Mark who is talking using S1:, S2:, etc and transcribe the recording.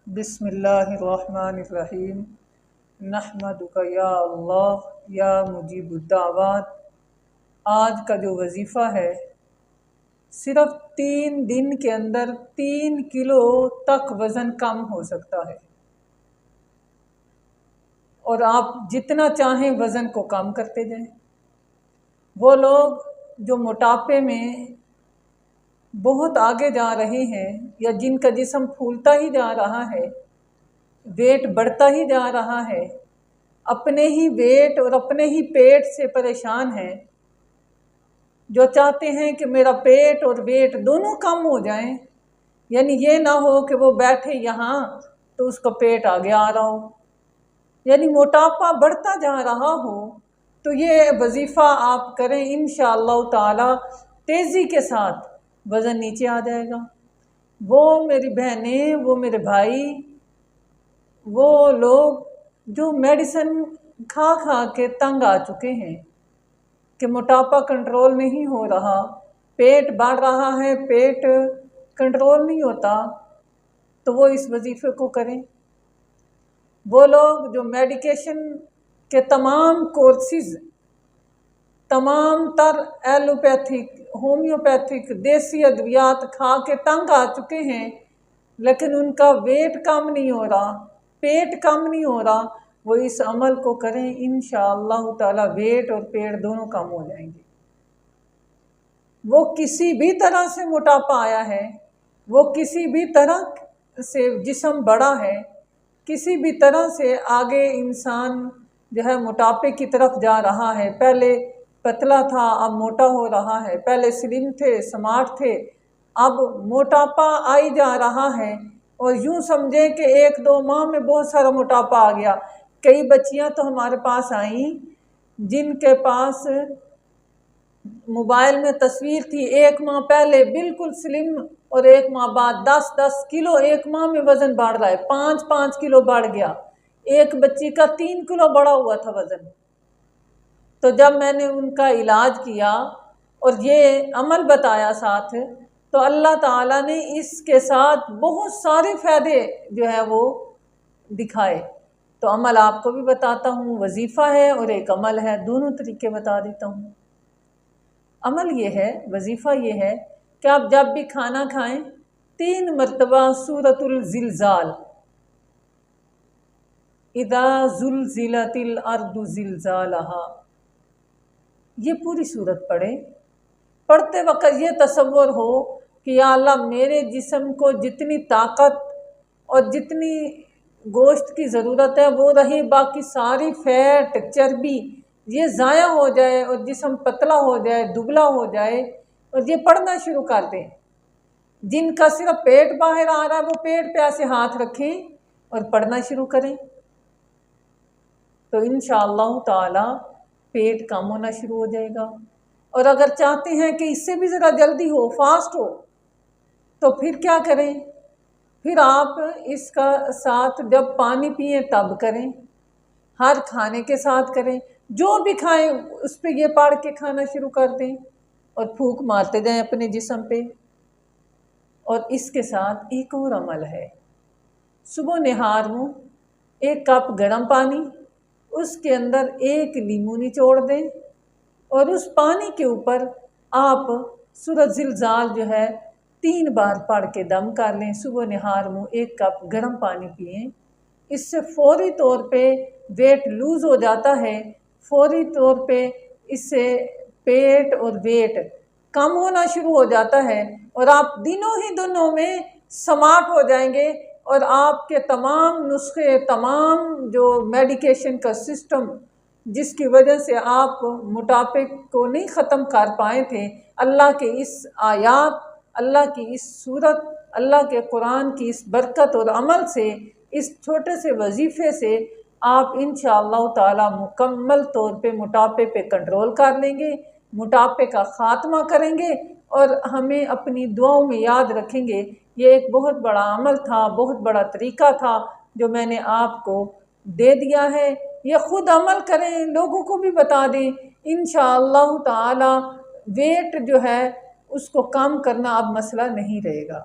S1: بسم اللہ الرحمن الرحیم نحمدک یا اللہ یا مجیب الدعوات۔ آج کا جو وظیفہ ہے صرف 3 دن کے اندر 3 کلو تک وزن کم ہو سکتا ہے، اور آپ جتنا چاہیں وزن کو کم کرتے جائیں۔ وہ لوگ جو موٹاپے میں بہت آگے جا رہے ہیں یا جن کا جسم پھولتا ہی جا رہا ہے، ویٹ بڑھتا ہی جا رہا ہے، اپنے ہی ویٹ اور اپنے ہی پیٹ سے پریشان ہیں، جو چاہتے ہیں کہ میرا پیٹ اور ویٹ دونوں کم ہو جائیں، یعنی یہ نہ ہو کہ وہ بیٹھے یہاں تو اس کا پیٹ آگے آ رہا ہو، یعنی موٹاپا بڑھتا جا رہا ہو، تو یہ وظیفہ آپ کریں، انشاءاللہ تعالی تیزی کے ساتھ وزن نیچے آ جائے گا۔ وہ میری بہنیں، وہ میرے بھائی، وہ لوگ جو میڈیسن کھا کھا کے تنگ آ چکے ہیں کہ موٹاپا کنٹرول نہیں ہو رہا، پیٹ بڑھ رہا ہے، پیٹ کنٹرول نہیں ہوتا، تو وہ اس وظیفے کو کریں۔ وہ لوگ جو میڈیکیشن کے تمام کورسز، تمام تر ایلوپیتھک، ہومیوپیتھک، دیسی ادویات کھا کے تنگ آ چکے ہیں، لیکن ان کا ویٹ کم نہیں ہو رہا، پیٹ کم نہیں ہو رہا، وہ اس عمل کو کریں، انشاءاللہ تعالی ویٹ اور پیٹ دونوں کم ہو جائیں گے۔ وہ کسی بھی طرح سے موٹاپا آیا ہے، وہ کسی بھی طرح سے جسم بڑا ہے، کسی بھی طرح سے آگے انسان جو ہے موٹاپے کی طرف جا رہا ہے، پہلے پتلا تھا اب موٹا ہو رہا ہے، پہلے سلم تھے، سمارٹ تھے، اب موٹاپا آئی جا رہا ہے، اور یوں سمجھیں کہ 1-2 ماہ میں بہت سارا موٹاپا آ گیا۔ کئی بچیاں تو ہمارے پاس آئیں جن کے پاس موبائل میں تصویر تھی 1 ماہ پہلے بالکل سلم، اور 1 ماہ بعد 10-10 کلو 1 ماہ میں وزن بڑھ رہا ہے، 5-5 کلو بڑھ گیا۔ ایک بچی کا 3 کلو بڑھا ہوا تھا وزن۔ تو جب میں نے ان کا علاج کیا اور یہ عمل بتایا ساتھ، تو اللہ تعالیٰ نے اس کے ساتھ بہت سارے فائدے جو ہے وہ دکھائے۔ تو عمل آپ کو بھی بتاتا ہوں، وظیفہ ہے اور ایک عمل ہے، دونوں طریقے بتا دیتا ہوں۔ عمل یہ ہے، وظیفہ یہ ہے کہ آپ جب بھی کھانا کھائیں 3 مرتبہ سورۃ الزلزال، اذا زلزلت الارض زلزالہا، یہ پوری صورت پڑھیں۔ پڑھتے وقت یہ تصور ہو کہ یا اللہ میرے جسم کو جتنی طاقت اور جتنی گوشت کی ضرورت ہے وہ رہی، باقی ساری فیٹ، چربی یہ ضائع ہو جائے اور جسم پتلا ہو جائے، دبلا ہو جائے، اور یہ پڑھنا شروع کر دیں۔ جن کا صرف پیٹ باہر آ رہا ہے وہ پیٹ پہ ایسے ہاتھ رکھیں اور پڑھنا شروع کریں، تو انشاءاللہ تعالی پیٹ کم ہونا شروع ہو جائے گا۔ اور اگر چاہتے ہیں کہ اس سے بھی ذرا جلدی ہو، فاسٹ ہو، تو پھر کیا کریں؟ پھر آپ اس کا ساتھ جب پانی پئیں تب کریں، ہر کھانے کے ساتھ کریں، جو بھی کھائیں اس پہ یہ پڑھ کے کھانا شروع کر دیں اور پھونک مارتے جائیں اپنے جسم پہ۔ اور اس کے ساتھ ایک اور عمل ہے، صبح نہار منہ 1 کپ گرم پانی، اس کے اندر 1 لیمو نچوڑ دیں، اور اس پانی کے اوپر آپ سورۃ زلزال جو ہے 3 بار پڑھ کے دم کر لیں۔ صبح نہار منہ 1 کپ گرم پانی پئیں، اس سے فوری طور پہ ویٹ لوز ہو جاتا ہے، فوری طور پہ اس سے پیٹ اور ویٹ کم ہونا شروع ہو جاتا ہے، اور آپ دنوں ہی دنوں میں سمارٹ ہو جائیں گے، اور آپ کے تمام نسخے، تمام جو میڈیکیشن کا سسٹم جس کی وجہ سے آپ موٹاپے کو نہیں ختم کر پائے تھے، اللہ کے اس آیات، اللہ کی اس صورت، اللہ کے قرآن کی اس برکت اور عمل سے، اس چھوٹے سے وظیفے سے آپ انشاءاللہ تعالی مکمل طور پہ موٹاپے پہ کنٹرول کر لیں گے، موٹاپے کا خاتمہ کریں گے، اور ہمیں اپنی دعاؤں میں یاد رکھیں گے۔ یہ ایک بہت بڑا عمل تھا، بہت بڑا طریقہ تھا جو میں نے آپ کو دے دیا ہے، یہ خود عمل کریں، لوگوں کو بھی بتا دیں، انشاءاللہ تعالی ویٹ جو ہے اس کو کم کرنا اب مسئلہ نہیں رہے گا۔